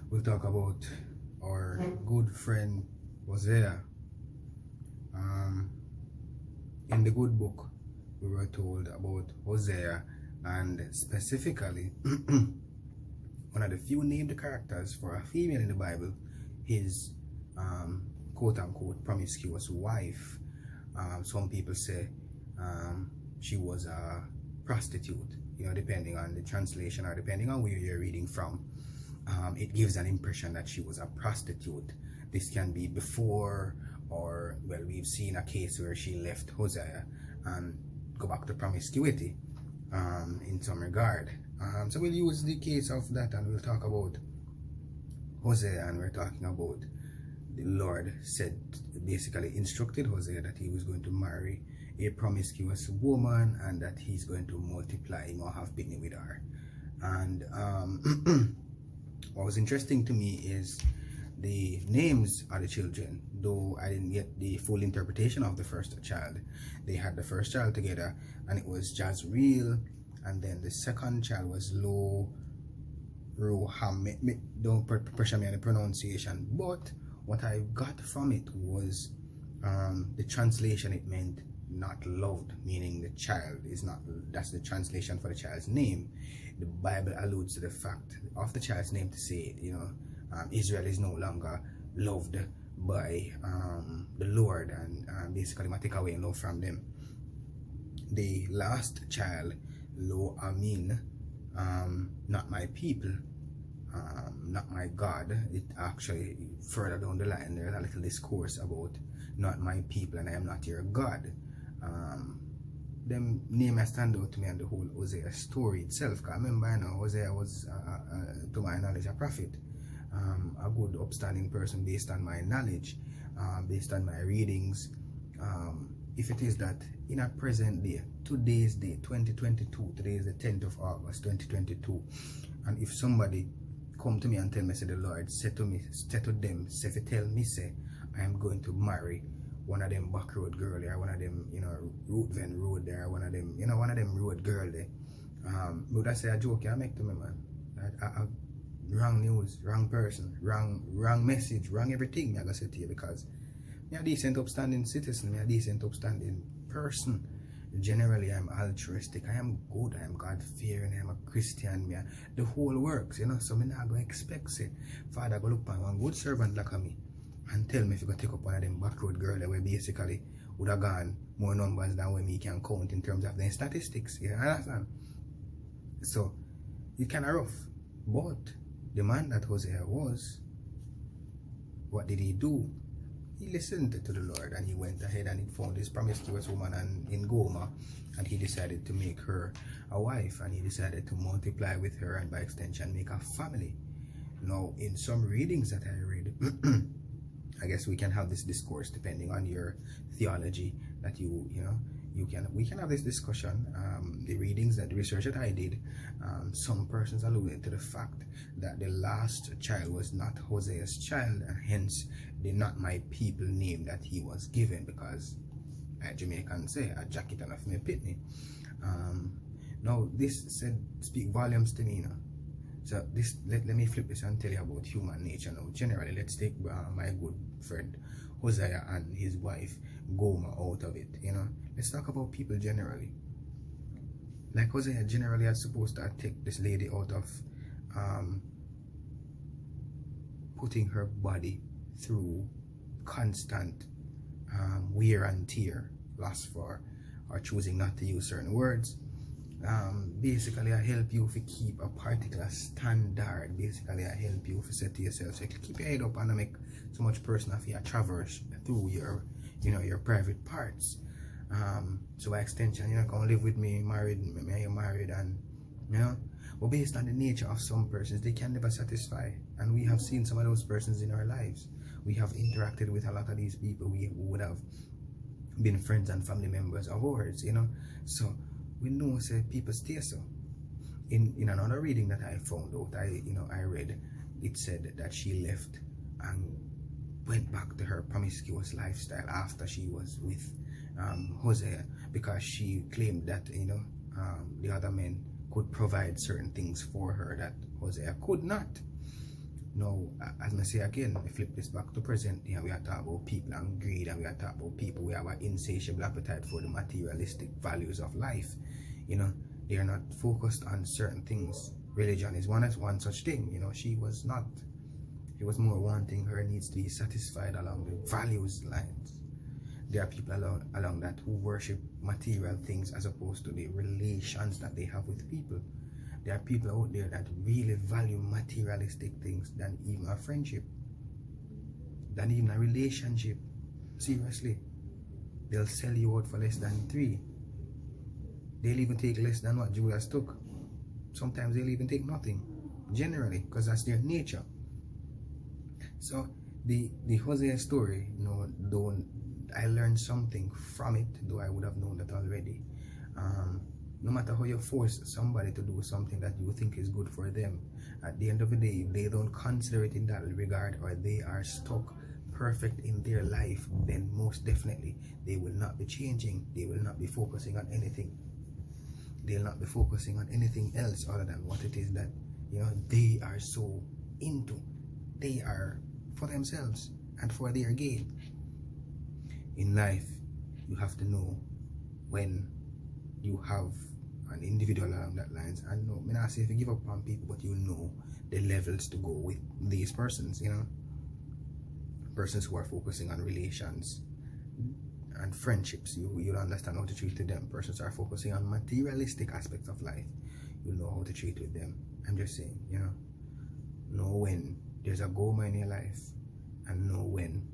we'll talk about our good friend Hosea. Um, in the good book, we were told about Hosea, and specifically, one of the few named characters for a female in the Bible, his quote unquote promiscuous wife. Some people say she was a prostitute, depending on the translation or depending on where you're reading from. It gives an impression that she was a prostitute. This can be before, or, well, we've seen a case where she left Hosea and go back to promiscuity in some regard. So we'll use the case of that, and we'll talk about Hosea, and we're talking about the Lord said, basically instructed Hosea that he was going to marry a promiscuous woman and that he's going to multiply him or have baby with her. And what was interesting to me is the names of the children, though I didn't get the full interpretation of the first child. They had the first child together, and it was Jazreel, and then the second child was Lo Ruham. Don't pressure me on the pronunciation, but what I got from it was the translation. It meant not loved, meaning the child is not. That's the translation for the child's name. The Bible alludes to the fact of the child's name to say, Israel is no longer loved by the Lord, and basically take away love from them. The last child, Lo Amin, not my people, not my God. It actually further down the line there's a little discourse about not my people and I am not your God. Them name stand out to me and the whole Hosea story itself. Cause I remember, Hosea was, to my knowledge, a prophet, a good upstanding person based on my knowledge, based on my readings. If it is that in a present day, today's day, 2022, today is the 10th of August, 2022, and if somebody come to me and tell me, say the Lord said to me, say to them, say if you tell me, say I am going to marry one of them back road girl there, one of them, Ruthven Road there, one of them, one of them road girl there. Would I say a joke I make to me, man? Wrong news, wrong person, wrong message, wrong everything me I gotta say to you, because me a decent upstanding citizen, me a decent upstanding person. Generally I'm altruistic, I am good, I am God fearing, I am a Christian, me the whole works, so me not gonna expect say Father go look on one good servant like me and tell me if you go take up one of them back road girl that we basically would have gone more numbers than what me can count in terms of the statistics. You understand? So it's kind of rough. But the man that Hosea was, what did he do? He listened to the Lord, and he went ahead and he found this promiscuous woman in Gomer, and he decided to make her a wife, and he decided to multiply with her and by extension make a family. Now, in some readings that I read, I guess we can have this discourse depending on your theology that we can have this discussion. The readings, that the research that I did, some persons alluded to the fact that the last child was not Hosea's child, and hence the not my people name that he was given, because Jamaicans say a jacket and a me pitney. Now this speak volumes to me. So this let me flip this and tell you about human nature now. Generally, let's take my good friend Hosea and his wife Gomer out of it. Let's talk about people generally. Like Hosea generally is supposed to take this lady out of putting her body through constant wear and tear, lust for, or choosing not to use certain words. Basically I help you to keep a particular standard. Basically I help you to say to yourself, so keep your head up and make so much personal for you traverse through your your private parts. So by extension, come live with me, married, you're married, and but based on the nature of some persons, they can never satisfy, and we have seen some of those persons in our lives. We have interacted with a lot of these people. We would have been friends and family members of ours, so we know say people stay so. In another reading that I found out, I read, it said that she left and went back to her promiscuous lifestyle after she was with Hosea, because she claimed that the other men could provide certain things for her that Hosea could not. Now, as I say again, we flip this back to present, we are talking about people and greed, and we are talking about people who have an insatiable appetite for the materialistic values of life. They are not focused on certain things. Religion is one such thing. She was not. She was more wanting her needs to be satisfied along the values lines. There are people along that who worship material things as opposed to the relations that they have with people. There are people out there that really value materialistic things than even a friendship, than even a relationship. Seriously. They'll sell you out for less than 3. They'll even take less than what Judas took. Sometimes they'll even take nothing, generally, because that's their nature. So the Hosea story, I learned something from it, though I would have known that already. No matter how you force somebody to do something that you think is good for them, at the end of the day, if they don't consider it in that regard, or they are stuck perfect in their life, then most definitely they will not be changing. They will not be focusing on anything. They'll not be focusing on anything else other than what it is that they are so into. They are for themselves and for their gain. In life, you have to know when you have an individual along that lines, and no, I not say if you give up on people, but you know the levels to go with these persons. Persons who are focusing on relations and friendships, you'll understand how to treat with them. Persons who are focusing on materialistic aspects of life, you'll know how to treat with them. I'm just saying, know when there's a Gomer in your life, and know when